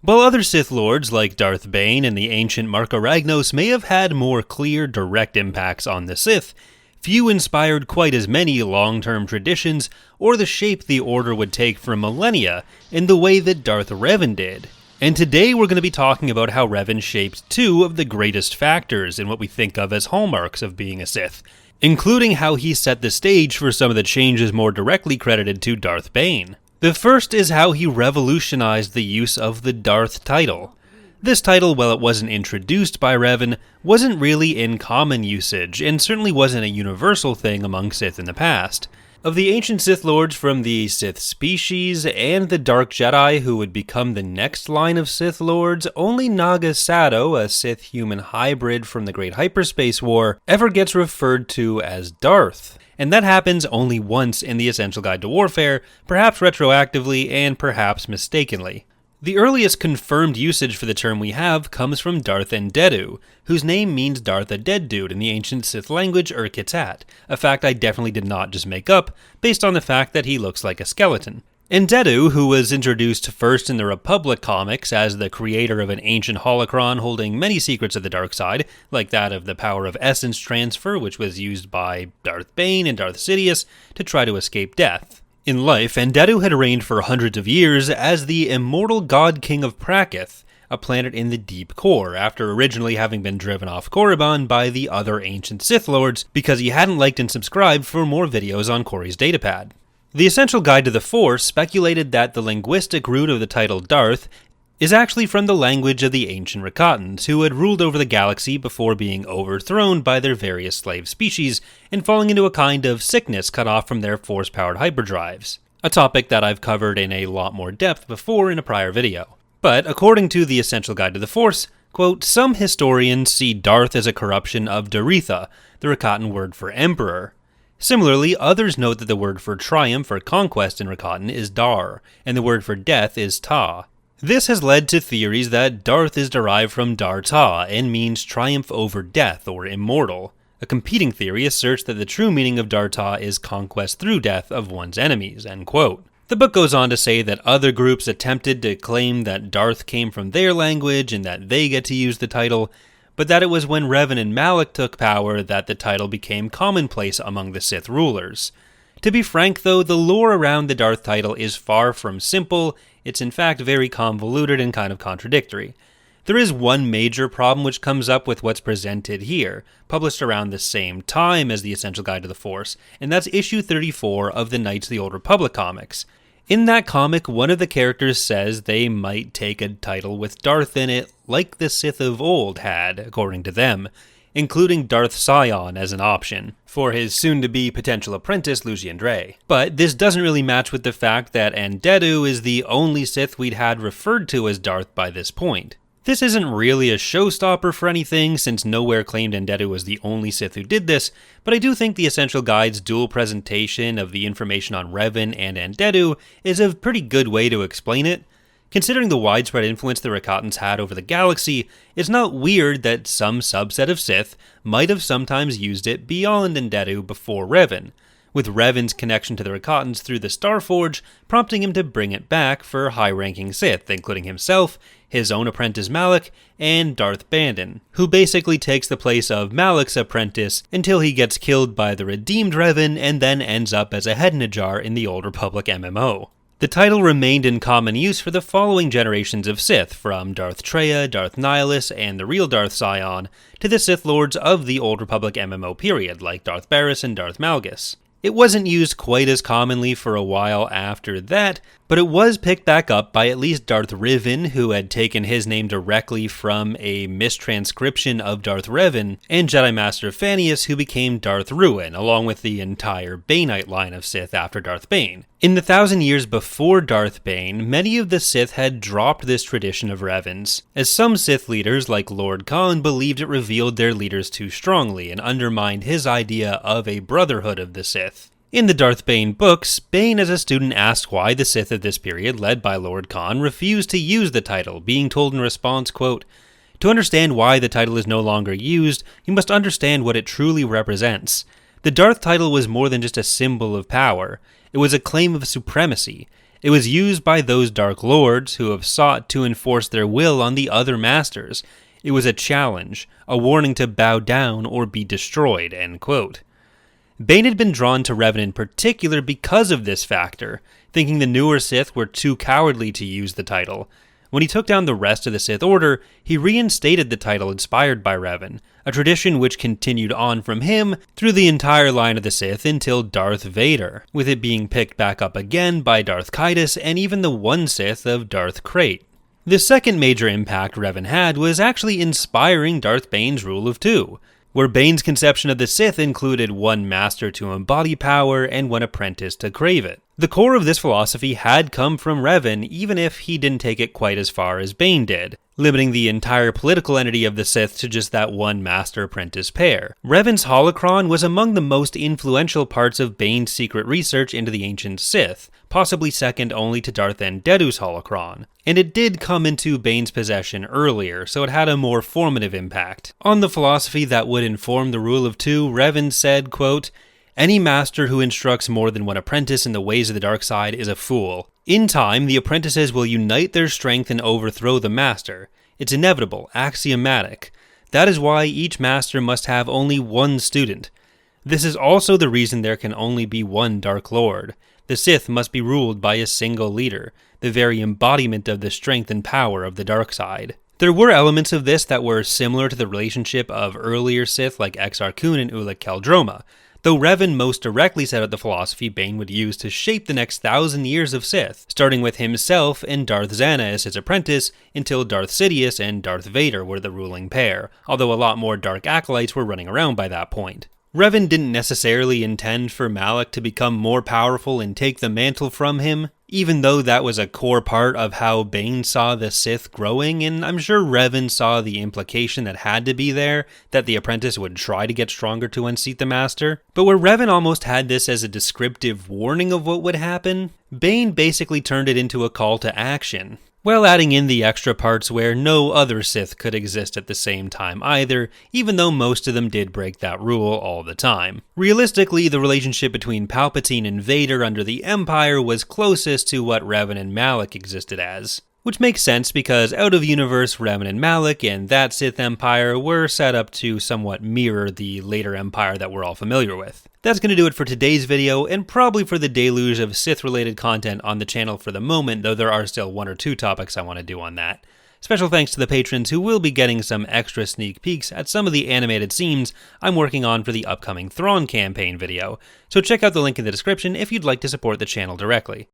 While other Sith Lords like Darth Bane and the ancient Marka Ragnos may have had more clear, direct impacts on the Sith, few inspired quite as many long-term traditions or the shape the Order would take for millennia in the way that Darth Revan did. And today we're going to be talking about how Revan shaped two of the greatest factors in what we think of as hallmarks of being a Sith, including how he set the stage for some of the changes more directly credited to Darth Bane. The first is how he revolutionized the use of the Darth title. This title, while it wasn't introduced by Revan, wasn't really in common usage, and certainly wasn't a universal thing among Sith in the past. Of the ancient Sith Lords from the Sith species and the Dark Jedi who would become the next line of Sith Lords, only Naga Sato, a Sith-human hybrid from the Great Hyperspace War, ever gets referred to as Darth. And that happens only once in the Essential Guide to Warfare, perhaps retroactively and perhaps mistakenly. The earliest confirmed usage for the term we have comes from Darth Endedu, whose name means Darth a dead dude in the ancient Sith language Ur-Kitat, a fact I definitely did not just make up, based on the fact that he looks like a skeleton. Endedu, who was introduced first in the Republic comics as the creator of an ancient holocron holding many secrets of the dark side, like that of the power of essence transfer, which was used by Darth Bane and Darth Sidious to try to escape death. In life, Endedu had reigned for hundreds of years as the immortal god king of Prakith, a planet in the deep core, after originally having been driven off Korriban by the other ancient Sith Lords because he hadn't liked and subscribed for more videos on Corey's datapad. The Essential Guide to the Force speculated that the linguistic root of the title Darth is actually from the language of the ancient Rakatans, who had ruled over the galaxy before being overthrown by their various slave species and falling into a kind of sickness cut off from their force-powered hyperdrives, a topic that I've covered in a lot more depth before in a prior video. But according to the Essential Guide to the Force, quote, some historians see Darth as a corruption of Daritha, the Rakatan word for emperor. Similarly, others note that the word for triumph or conquest in Rakatan is Dar, and the word for death is Ta. This has led to theories that Darth is derived from Dar Ta and means triumph over death or immortal. A competing theory asserts that the true meaning of Dar Ta is conquest through death of one's enemies, end quote. The book goes on to say that other groups attempted to claim that Darth came from their language and that they get to use the title, but that it was when Revan and Malak took power that the title became commonplace among the Sith rulers. To be frank though, the lore around the Darth title is far from simple. It's in fact very convoluted and kind of contradictory. There is one major problem which comes up with what's presented here, published around the same time as the Essential Guide to the Force, and that's issue 34 of the Knights of the Old Republic comics. In that comic, one of the characters says they might take a title with Darth in it, like the Sith of old had, according to them, including Darth Sion as an option, for his soon-to-be potential apprentice Lucian Dre. But this doesn't really match with the fact that Endedu is the only Sith we'd had referred to as Darth by this point. This isn't really a showstopper for anything, since nowhere claimed Endedu was the only Sith who did this, but I do think the Essential Guide's dual presentation of the information on Revan and Endedu is a pretty good way to explain it. Considering the widespread influence the Rakatans had over the galaxy, it's not weird that some subset of Sith might have sometimes used it beyond Endedu before Revan, with Revan's connection to the Rakatans through the Starforge prompting him to bring it back for high-ranking Sith, including himself, his own apprentice Malak, and Darth Bandon, who basically takes the place of Malak's apprentice until he gets killed by the redeemed Revan and then ends up as a head in a jar in the Old Republic MMO. The title remained in common use for the following generations of Sith, from Darth Traya, Darth Nihilus, and the real Darth Sion, to the Sith Lords of the Old Republic MMO period, like Darth Barris and Darth Malgus. It wasn't used quite as commonly for a while after that, but it was picked back up by at least Darth Revan, who had taken his name directly from a mistranscription of Darth Revan, and Jedi Master Fanius, who became Darth Ruin, along with the entire Baneite line of Sith after Darth Bane. In the 1,000 years before Darth Bane, many of the Sith had dropped this tradition of Revan's, as some Sith leaders, like Lord Khan, believed it revealed their leaders too strongly and undermined his idea of a brotherhood of the Sith. In the Darth Bane books, Bane as a student asked why the Sith of this period, led by Lord Khan, refused to use the title, being told in response, quote, "To understand why the title is no longer used, you must understand what it truly represents. The Darth title was more than just a symbol of power. It was a claim of supremacy. It was used by those Dark Lords who have sought to enforce their will on the other masters. It was a challenge, a warning to bow down or be destroyed, end quote. Bane had been drawn to Revan in particular because of this factor, thinking the newer Sith were too cowardly to use the title. When he took down the rest of the Sith Order, he reinstated the title inspired by Revan, a tradition which continued on from him through the entire line of the Sith until Darth Vader, with it being picked back up again by Darth Caedus and even the one Sith of Darth Krayt. The second major impact Revan had was actually inspiring Darth Bane's rule of two, where Bane's conception of the Sith included one master to embody power and one apprentice to crave it. The core of this philosophy had come from Revan, even if he didn't take it quite as far as Bane did, limiting the entire political entity of the Sith to just that one master-apprentice pair. Revan's holocron was among the most influential parts of Bane's secret research into the ancient Sith, possibly second only to Darth Endedu's holocron. And it did come into Bane's possession earlier, so it had a more formative impact. On the philosophy that would inform the rule of two, Revan said, quote, "Any master who instructs more than one apprentice in the ways of the dark side is a fool. In time, the apprentices will unite their strength and overthrow the master. It's inevitable, axiomatic. That is why each master must have only one student. This is also the reason there can only be one Dark Lord. The Sith must be ruled by a single leader, the very embodiment of the strength and power of the dark side." There were elements of this that were similar to the relationship of earlier Sith like Exar Kun and Ulic Qel-Droma, though Revan most directly set out the philosophy Bane would use to shape the next 1,000 years of Sith, starting with himself and Darth Zana as his apprentice, until Darth Sidious and Darth Vader were the ruling pair, although a lot more Dark Acolytes were running around by that point. Revan didn't necessarily intend for Malak to become more powerful and take the mantle from him, even though that was a core part of how Bane saw the Sith growing, and I'm sure Revan saw the implication that had to be there, that the apprentice would try to get stronger to unseat the master. But where Revan almost had this as a descriptive warning of what would happen, Bane basically turned it into a call to action, while adding in the extra parts where no other Sith could exist at the same time either, even though most of them did break that rule all the time. Realistically, the relationship between Palpatine and Vader under the Empire was closest to what Revan and Malak existed as. Which makes sense because out-of-universe Revan and Malak and that Sith Empire were set up to somewhat mirror the later Empire that we're all familiar with. That's going to do it for today's video, and probably for the deluge of Sith-related content on the channel for the moment, though there are still one or two topics I want to do on that. Special thanks to the patrons who will be getting some extra sneak peeks at some of the animated scenes I'm working on for the upcoming Thrawn campaign video, so check out the link in the description if you'd like to support the channel directly.